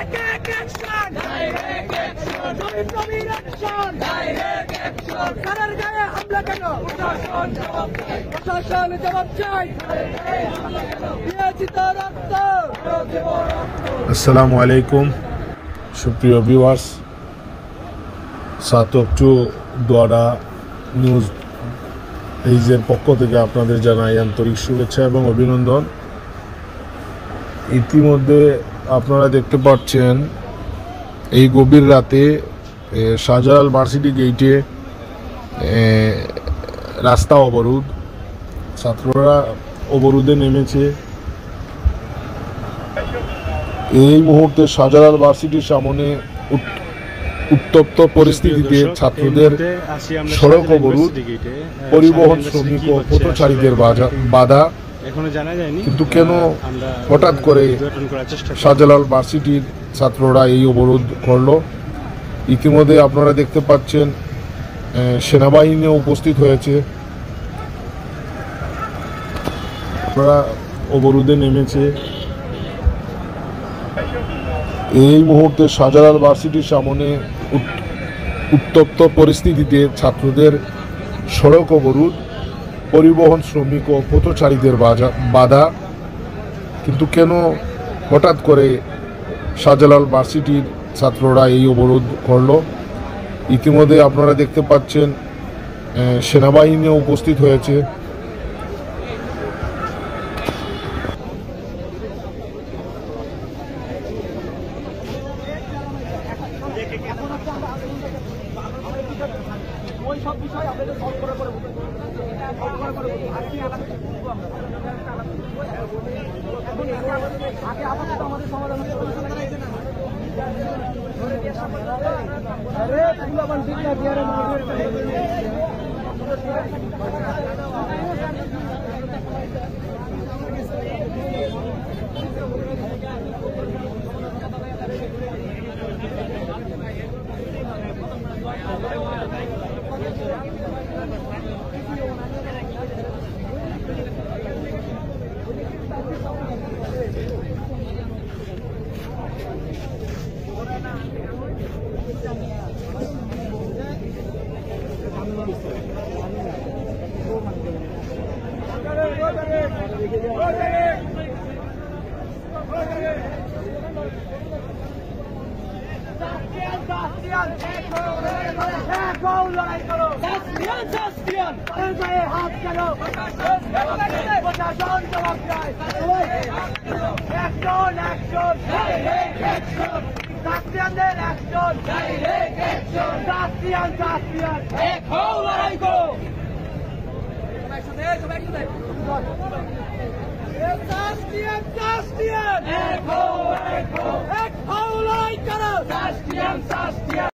Direct action! Direct action! Nobin action! Direct action! কারার গায়ে হামলা কেন? প্রশাসন জবাব চাই। দিয়েছি তো রক্ত। আসসালামু আলাইকুম সুপ্রিয় ভিউয়ার্স, সাতকচু দ্বারা নিউজ পেজের পক্ষ থেকে আপনাদের জানাই আন্তরিক শুভেচ্ছা এবং অভিনন্দন। ইতিমধ্যে আপনারা দেখতে পাচ্ছেন এই গভীর রাতে শাহজালাল ভার্সিটি গেইটে রাস্তা অবরোধ, ছাত্ররা অবরোধে নেমেছে। এই মুহূর্তে শাহজালাল ভার্সিটির সামনে উত্তপ্ত পরিস্থিতিতে ছাত্রদের সড়ক অবরোধ, পরিবহন শ্রমিক ও পথচারীদের বাধা। কিন্তু কেন হঠাৎ করে শাহজালাল ভার্সিটির ছাত্ররা এই অবরোধ করলো? ইতিমধ্যে আপনারা দেখতে পাচ্ছেন সেনাবাহিনী উপস্থিত হয়েছে, আপনারা অবরোধে নেমেছে। এই মুহূর্তে শাহজালাল ভার্সিটির সামনে উত্তপ্ত পরিস্থিতিতে ছাত্রদের সড়ক অবরোধ, পরিবহন শ্রমিক ও পথচারীদের বাধা। কিন্তু কেন হঠাৎ করে শাহজালাল ভার্সিটির ছাত্ররা এই অবরোধ করলো? ইতিমধ্যে আপনারা দেখতে পাচ্ছেন সেনাবাহিনী উপস্থিত হয়েছে, এক হও লড়াই করো।